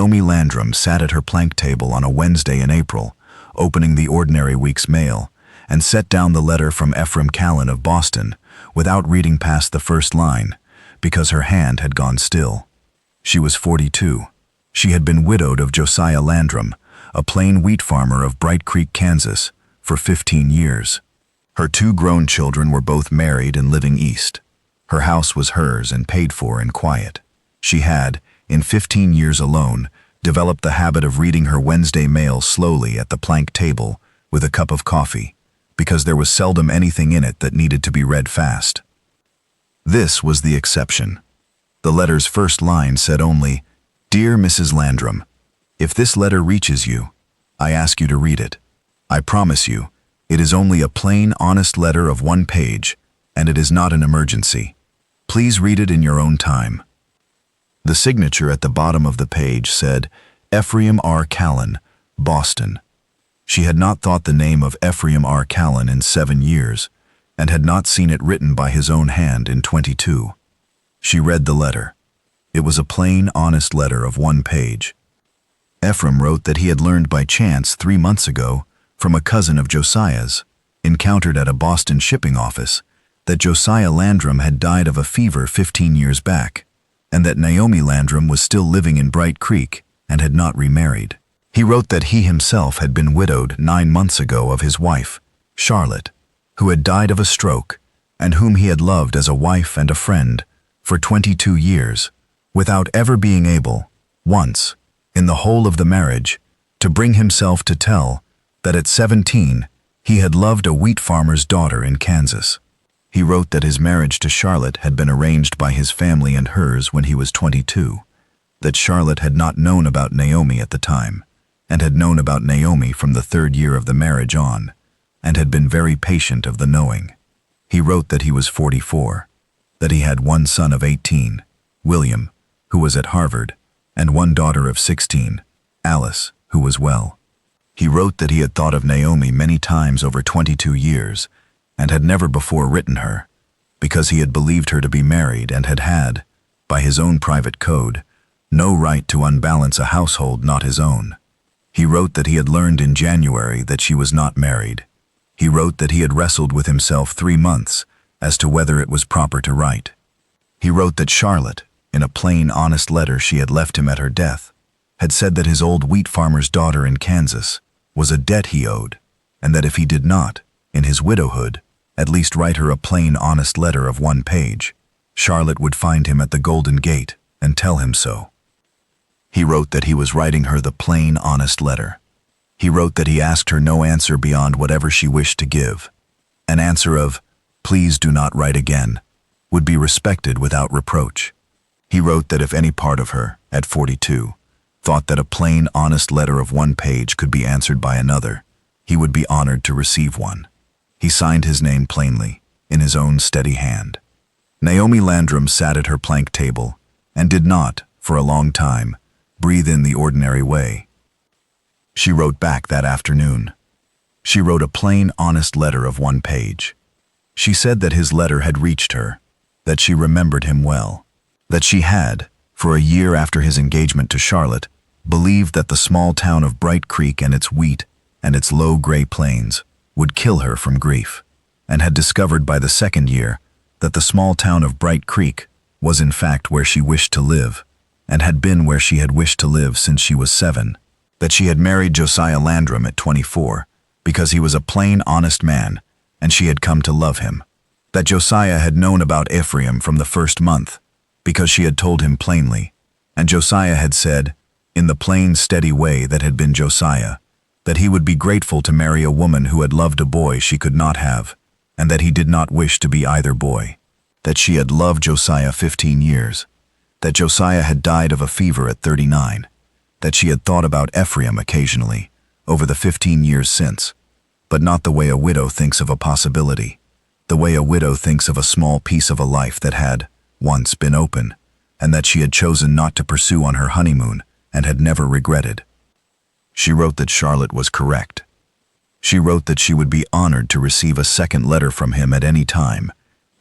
Naomi Landrum sat at her plank table on a Wednesday in April, opening the ordinary week's mail, and set down the letter from Ephraim Callan of Boston without reading past the first line, because her hand had gone still. She was 42. She had been widowed of Josiah Landrum, a plain wheat farmer of Bright Creek, Kansas, for 15 years. Her 2 grown children were both married and living east. Her house was hers and paid for in quiet. She had, in 15 years alone, developed the habit of reading her Wednesday mail slowly at the plank table with a cup of coffee, because there was seldom anything in it that needed to be read fast. This was the exception. The letter's first line said only, "Dear Mrs. Landrum, if this letter reaches you, I ask you to read it. I promise you, it is only a plain, honest letter of 1 page, and it is not an emergency. Please read it in your own time." The signature at the bottom of the page said, Ephraim R. Callan, Boston. She had not thought the name of Ephraim R. Callan in 7 years, and had not seen it written by his own hand in 22. She read the letter. It was a plain, honest letter of 1 page. Ephraim wrote that he had learned by chance 3 months ago from a cousin of Josiah's, encountered at a Boston shipping office, that Josiah Landrum had died of a fever 15 years back, and that Naomi Landrum was still living in Bright Creek and had not remarried. He wrote that he himself had been widowed 9 months ago of his wife, Charlotte, who had died of a stroke, and whom he had loved as a wife and a friend for 22 years, without ever being able, once, in the whole of the marriage, to bring himself to tell that at 17 he had loved a wheat farmer's daughter in Kansas. He wrote that his marriage to Charlotte had been arranged by his family and hers when he was 22, that Charlotte had not known about Naomi at the time, and had known about Naomi from the 3rd year of the marriage on, and had been very patient of the knowing. He wrote that he was 44, that he had 1 son of 18, William, who was at Harvard, and 1 daughter of 16, Alice, who was well. He wrote that he had thought of Naomi many times over 22 years, and had never before written her, because he had believed her to be married and had had, by his own private code, no right to unbalance a household not his own. He wrote that he had learned in January that she was not married. He wrote that he had wrestled with himself 3 months as to whether it was proper to write. He wrote that Charlotte, in a plain, honest letter she had left him at her death, had said that his old wheat farmer's daughter in Kansas was a debt he owed, and that if he did not, in his widowhood, at least write her a plain, honest letter of 1 page, Charlotte would find him at the Golden Gate and tell him so. He wrote that he was writing her the plain, honest letter. He wrote that he asked her no answer beyond whatever she wished to give. An answer of, "Please do not write again," would be respected without reproach. He wrote that if any part of her, at 42, thought that a plain, honest letter of 1 page could be answered by another, he would be honored to receive one. He signed his name plainly, in his own steady hand. Naomi Landrum sat at her plank table, and did not, for a long time, breathe in the ordinary way. She wrote back that afternoon. She wrote a plain, honest letter of 1 page. She said that his letter had reached her, that she remembered him well, that she had, for a year after his engagement to Charlotte, believed that the small town of Bright Creek and its wheat and its low gray plains would kill her from grief, and had discovered by the 2nd year that the small town of Bright Creek was in fact where she wished to live, and had been where she had wished to live since she was 7, that she had married Josiah Landrum at 24 because he was a plain, honest man, and she had come to love him, that Josiah had known about Ephraim from the 1st month, because she had told him plainly, and Josiah had said, in the plain, steady way that had been Josiah, that he would be grateful to marry a woman who had loved a boy she could not have, and that he did not wish to be either boy, that she had loved Josiah 15 years, that Josiah had died of a fever at 39, that she had thought about Ephraim occasionally, over the 15 years since, but not the way a widow thinks of a possibility, the way a widow thinks of a small piece of a life that had, once, been open, and that she had chosen not to pursue on her honeymoon and had never regretted. She wrote that Charlotte was correct. She wrote that she would be honored to receive a 2nd letter from him at any time,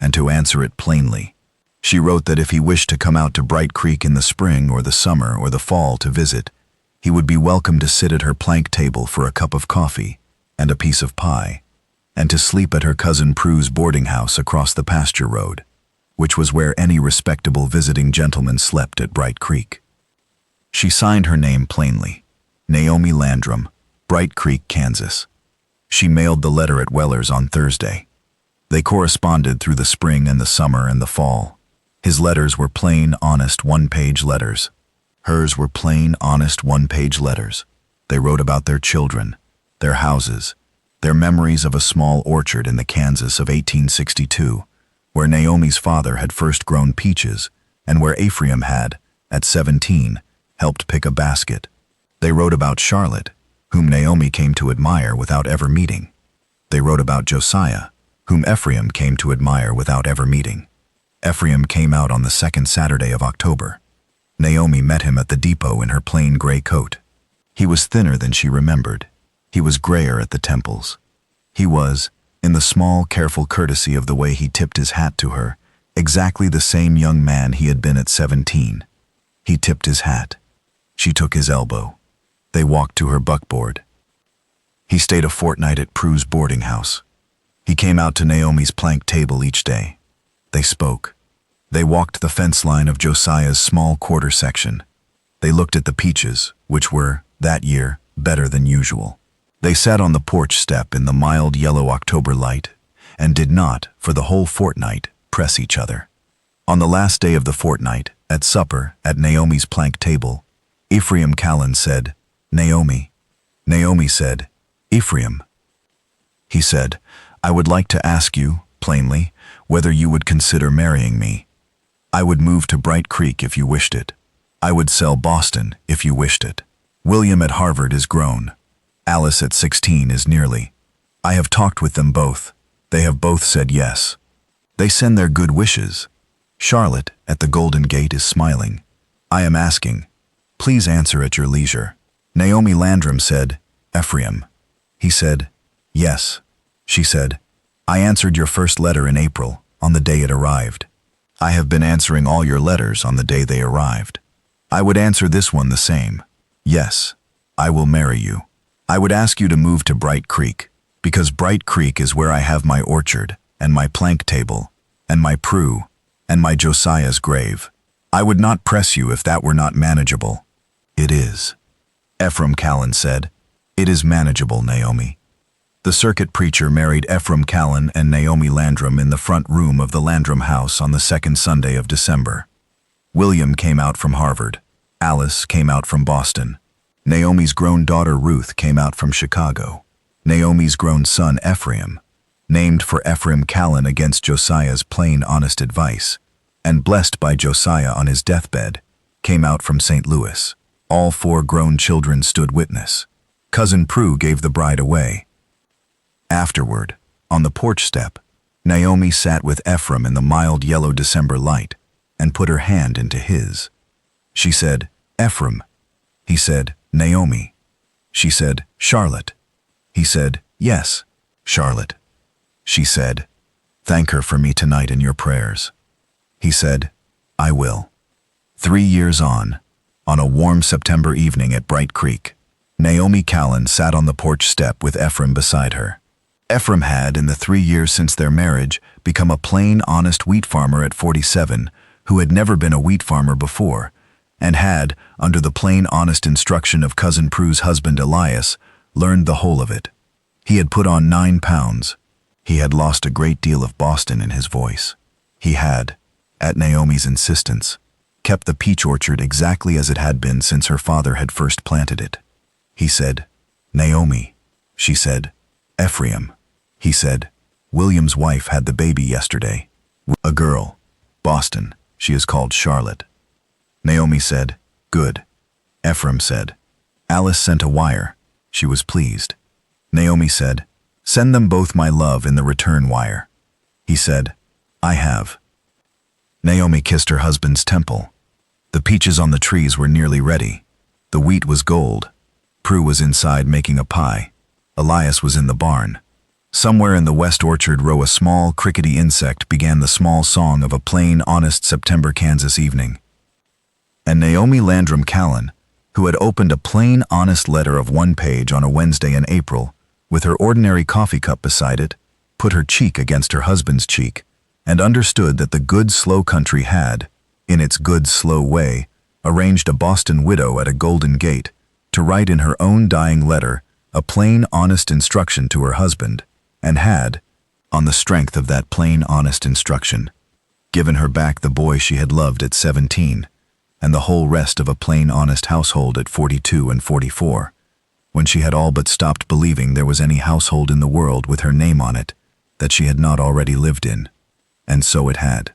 and to answer it plainly. She wrote that if he wished to come out to Bright Creek in the spring or the summer or the fall to visit, He would be welcome to sit at her plank table for a cup of coffee and a piece of pie, and to sleep at her cousin Prue's boarding house across the pasture road, which was where any respectable visiting gentleman slept at Bright Creek. She signed her name plainly, Naomi Landrum, Bright Creek, Kansas. She mailed the letter at Weller's on Thursday. They corresponded through the spring and the summer and the fall. His letters were plain, honest, one-page letters. Hers were plain, honest, one-page letters. They wrote about their children, their houses, their memories of a small orchard in the Kansas of 1862, where Naomi's father had first grown peaches and where Ephraim had, at 17, helped pick a basket. They wrote about Charlotte, whom Naomi came to admire without ever meeting. They wrote about Josiah, whom Ephraim came to admire without ever meeting. Ephraim came out on the second Saturday of October. Naomi met him at the depot in her plain gray coat. He was thinner than she remembered. He was grayer at the temples. He was, in the small, careful courtesy of the way he tipped his hat to her, exactly the same young man he had been at 17. He tipped his hat. She took his elbow. They walked to her buckboard. He stayed a fortnight at Prue's boarding house. He came out to Naomi's plank table each day. They spoke. They walked the fence line of Josiah's small quarter section. They looked at the peaches, which were, that year, better than usual. They sat on the porch step in the mild yellow October light and did not, for the whole fortnight, press each other. On the last day of the fortnight, at supper, at Naomi's plank table, Ephraim Callan said, "Naomi." Naomi said, "Ephraim." He said, "I would like to ask you, plainly, whether you would consider marrying me. I would move to Bright Creek if you wished it. I would sell Boston if you wished it. William at Harvard is grown. Alice at 16 is nearly. I have talked with them both. They have both said yes. They send their good wishes. Charlotte at the Golden Gate is smiling. I am asking. Please answer at your leisure." Naomi Landrum said, "Ephraim." He said, "Yes." She said, "I answered your first letter in April, on the day it arrived. I have been answering all your letters on the day they arrived. I would answer this one the same. Yes, I will marry you. I would ask you to move to Bright Creek, because Bright Creek is where I have my orchard, and my plank table, and my Prue, and my Josiah's grave. I would not press you if that were not manageable." "It is." Ephraim Callan said, "It is manageable, Naomi." The circuit preacher married Ephraim Callan and Naomi Landrum in the front room of the Landrum house on the second Sunday of December. William came out from Harvard. Alice came out from Boston. Naomi's grown daughter Ruth came out from Chicago. Naomi's grown son Ephraim, named for Ephraim Callan against Josiah's plain, honest advice, and blessed by Josiah on his deathbed, came out from St. Louis. All four grown children stood witness. Cousin Prue gave the bride away. Afterward, on the porch step, Naomi sat with Ephraim in the mild yellow December light and put her hand into his. She said, "Ephraim." He said, "Naomi." She said, "Charlotte." He said, "Yes, Charlotte." She said, "Thank her for me tonight in your prayers." He said, "I will." 3 years on a warm September evening at Bright Creek, Naomi Callan sat on the porch step with Ephraim beside her. Ephraim had, in the 3 years since their marriage, become a plain, honest wheat farmer at 47, who had never been a wheat farmer before, and had, under the plain, honest instruction of Cousin Prue's husband Elias, learned the whole of it. He had put on 9 pounds. He had lost a great deal of Boston in his voice. He had, at Naomi's insistence, kept the peach orchard exactly as it had been since her father had first planted it. He said, "Naomi." She said, "Ephraim." He said, "William's wife had the baby yesterday. A girl. Boston. She is called Charlotte." Naomi said, "Good." Ephraim said, "Alice sent a wire. She was pleased." Naomi said, "Send them both my love in the return wire." He said, "I have." Naomi kissed her husband's temple. The peaches on the trees were nearly ready. The wheat was gold. Prue was inside making a pie. Elias was in the barn. Somewhere in the west orchard row a small, crickety insect began the small song of a plain, honest September Kansas evening. And Naomi Landrum Callan, who had opened a plain, honest letter of 1 page on a Wednesday in April, with her ordinary coffee cup beside it, put her cheek against her husband's cheek, and understood that the good, slow country had, in its good, slow way, arranged a Boston widow at a golden gate to write in her own dying letter a plain, honest instruction to her husband, and had, on the strength of that plain, honest instruction, given her back the boy she had loved at 17, and the whole rest of a plain, honest household at 42 and 44, when she had all but stopped believing there was any household in the world with her name on it that she had not already lived in. And so it had.